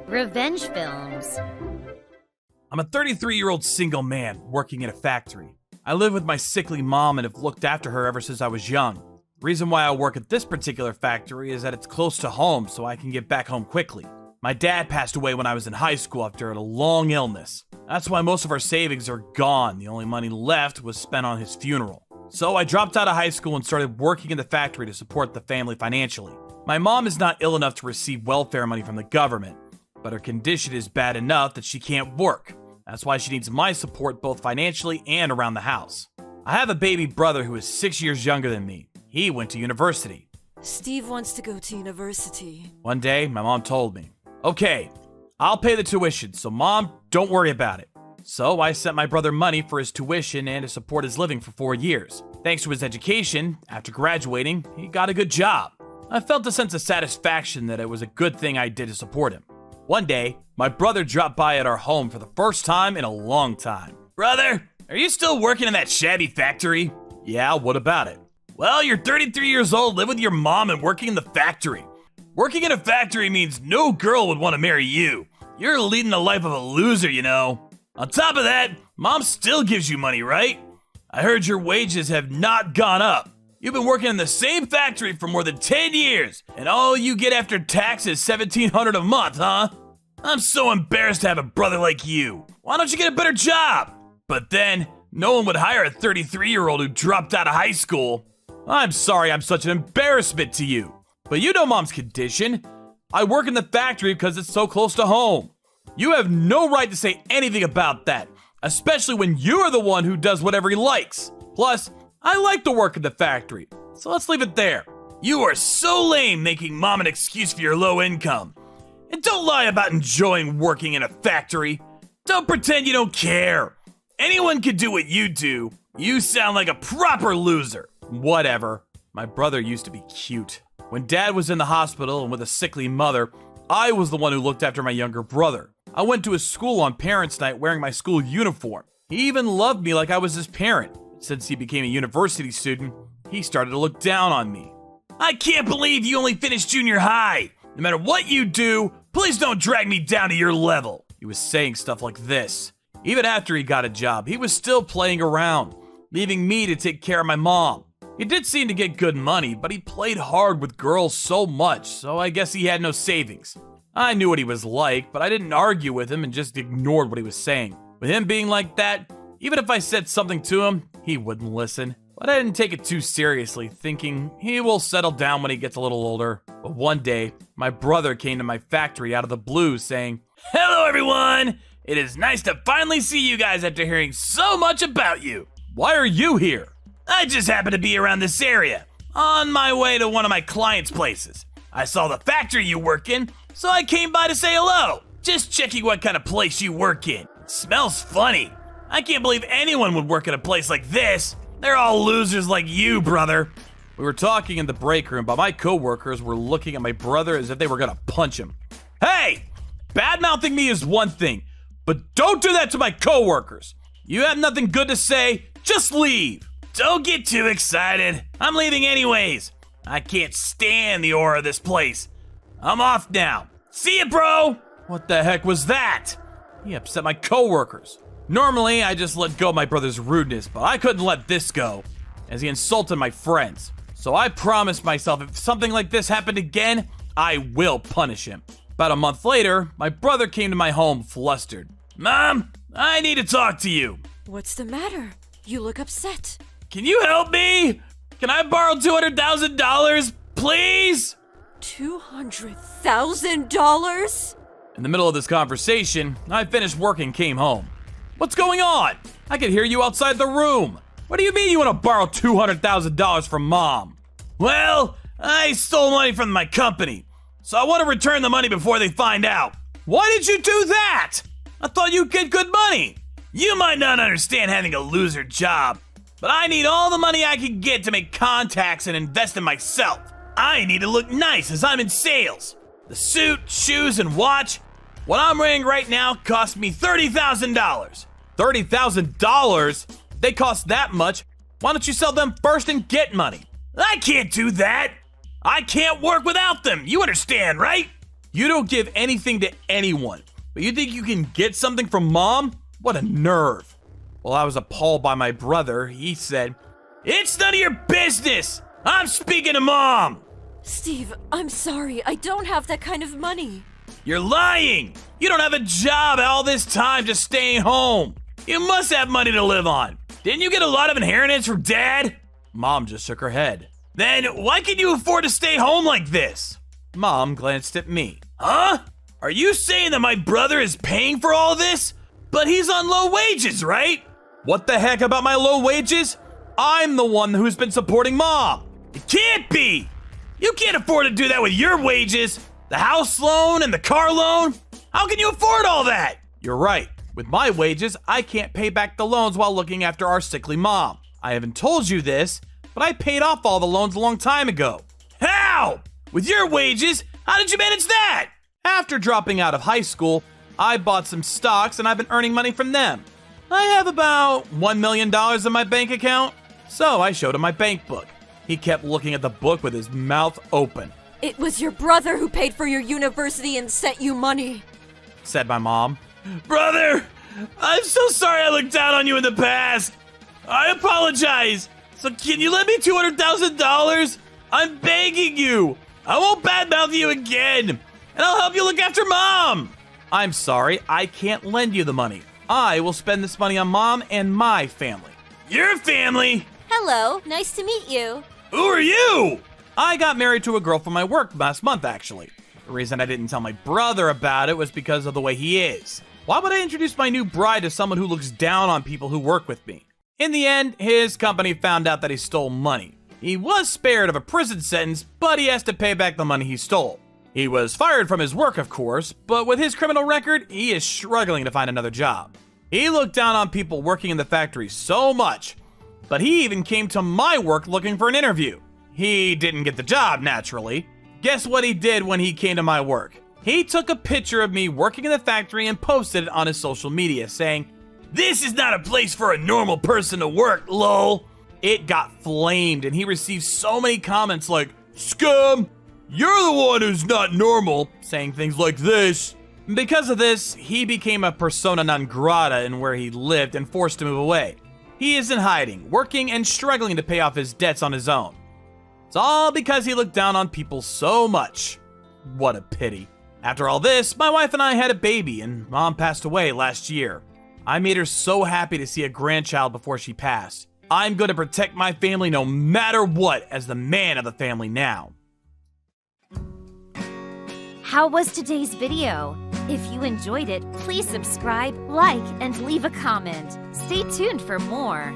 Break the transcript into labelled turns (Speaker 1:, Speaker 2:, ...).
Speaker 1: Revenge films.
Speaker 2: I'm a 33-year-old single man working in a factory. I live with my sickly mom and have looked after her ever since I was young. The reason why I work at this particular factory is that it's close to home, so I can get back home quickly. My dad passed away when I was in high school after a long illness. That's why most of our savings are gone. The only money left was spent on his funeral. So I dropped out of high school and started working in the factory to support the family financially. My mom is not ill enough to receive welfare money from the government, but her condition is bad enough that she can't work. That's why she needs my support both financially and around the house. I have a baby brother who is 6 years younger than me. He went to university.
Speaker 3: Steve wants to go to university.
Speaker 2: One day, my mom told me, "Okay, I'll pay the tuition, so Mom, don't worry about it." So I sent my brother money for his tuition and to support his living for 4 years. Thanks to his education, after graduating, he got a good job. I felt a sense of satisfaction that it was a good thing I did to support him. One day, my brother dropped by at our home for the first time in a long time. "Brother, are you still working in that shabby factory?" "Yeah, what about it?" "Well, you're 33 years old, live with your mom, and working in the factory. Working in a factory means no girl would want to marry you. You're leading the life of a loser, you know. On top of that, Mom still gives you money, right? I heard your wages have not gone up. You've been working in the same factory for more than 10 years, and all you get after tax is $1,700 a month, huh? I'm so embarrassed to have a brother like you. Why don't you get a better job?" But then, no one would hire a 33-year-old who dropped out of high school. "I'm sorry I'm such an embarrassment to you. But you know Mom's condition. I work in the factory because it's so close to home. You have no right to say anything about that, especially when you're the one who does whatever he likes. Plus, I like to work in the factory, so let's leave it there." "You are so lame making Mom an excuse for your low income. And don't lie about enjoying working in a factory. Don't pretend you don't care. Anyone can do what you do. You sound like a proper loser." Whatever. My brother used to be cute. When Dad was in the hospital and with a sickly mother, I was the one who looked after my younger brother. I went to his school on Parents' Night wearing my school uniform. He even loved me like I was his parent. Since he became a university student, he started to look down on me. "I can't believe you only finished junior high. No matter what you do, please don't drag me down to your level." He was saying stuff like this. Even after he got a job, he was still playing around, leaving me to take care of my mom. He did seem to get good money, but he played hard with girls so much, so I guess he had no savings. I knew what he was like, but I didn't argue with him and just ignored what he was saying. With him being like that, even if I said something to him, he wouldn't listen. But I didn't take it too seriously, thinking he will settle down when he gets a little older. But one day, my brother came to my factory out of the blue saying, "Hello everyone! It is nice to finally see you guys after hearing so much about you." "Why are you here?" "I just happened to be around this area, on my way to one of my clients' places. I saw the factory you work in, so I came by to say hello. Just checking what kind of place you work in. It smells funny. I can't believe anyone would work at a place like this. They're all losers like you, brother." We were talking in the break room, but my coworkers were looking at my brother as if they were gonna punch him. "Hey, bad-mouthing me is one thing, but don't do that to my coworkers. You have nothing good to say, just leave." "Don't get too excited. I'm leaving anyways. I can't stand the aura of this place. I'm off now. See ya, bro." What the heck was that? He upset my coworkers. Normally, I just let go of my brother's rudeness, but I couldn't let this go, as he insulted my friends. So I promised myself if something like this happened again, I will punish him. About a month later, my brother came to my home flustered. "Mom, I need to talk to you."
Speaker 3: What's the matter? You look upset.
Speaker 2: "Can you help me? Can I borrow $200,000, please?"
Speaker 3: $200,000?
Speaker 2: In the middle of this conversation, I finished work and came home. "What's going on? I could hear you outside the room. What do you mean you want to borrow $200,000 from Mom?" "Well, I stole money from my company, so I want to return the money before they find out." "Why did you do that? I thought you'd get good money." "You might not understand having a loser job, but I need all the money I can get to make contacts and invest in myself. I need to look nice as I'm in sales. The suit, shoes, and watch, what I'm wearing right now cost me $30,000. $30,000? They cost that much. Why don't you sell them first and get money?" "I can't do that." I can't work without them. You understand, right? You don't give anything to anyone, but you think you can get something from Mom? What a nerve. Well, I was appalled by my brother. He said, "It's none of your business. I'm speaking to Mom."
Speaker 3: Steve, I'm sorry. I don't have that kind of money.
Speaker 2: You're lying. You don't have a job all this time just staying home. You must have money to live on. Didn't you get a lot of inheritance from Dad? Mom just shook her head. Then why can you afford to stay home like this? Mom glanced at me. Huh? Are you saying that my brother is paying for all this? But he's on low wages, right? What the heck about my low wages? I'm the one who's been supporting Mom. It can't be. You can't afford to do that with your wages. The house loan and the car loan. How can you afford all that? You're right. With my wages, I can't pay back the loans while looking after our sickly mom. I haven't told you this, but I paid off all the loans a long time ago. How? With your wages, how did you manage that? After dropping out of high school, I bought some stocks and I've been earning money from them. I have about $1 million in my bank account. So I showed him my bank book. He kept looking at the book with his mouth open.
Speaker 3: It was your brother who paid for your university and sent you money,
Speaker 2: said my mom. Brother, I'm so sorry I looked down on you in the past. I apologize. So can you lend me $200,000? I'm begging you. I won't badmouth you again. And I'll help you look after Mom. I'm sorry, I can't lend you the money. I will spend this money on Mom and my family. Your family?
Speaker 1: Hello, nice to meet you.
Speaker 2: Who are you? I got married to a girl from my work last month, actually. The reason I didn't tell my brother about it was because of the way he is. Why would I introduce my new bride to someone who looks down on people who work with me? In the end, his company found out that he stole money. He was spared of a prison sentence, but he has to pay back the money he stole. He was fired from his work, of course, but with his criminal record, he is struggling to find another job. He looked down on people working in the factory so much, but he even came to my work looking for an interview. He didn't get the job, naturally. Guess what he did when he came to my work? He took a picture of me working in the factory and posted it on his social media, saying, "This is not a place for a normal person to work, lol." It got flamed, and he received so many comments like, "Scum, you're the one who's not normal," saying things like this. Because of this, he became a persona non grata in where he lived and forced to move away. He is in hiding, working and struggling to pay off his debts on his own. It's all because he looked down on people so much. What a pity. After all this, my wife and I had a baby, and Mom passed away last year. I made her so happy to see a grandchild before she passed. I'm going to protect my family no matter what as the man of the family now.
Speaker 1: How was today's video? If you enjoyed it, please subscribe, like, and leave a comment. Stay tuned for more.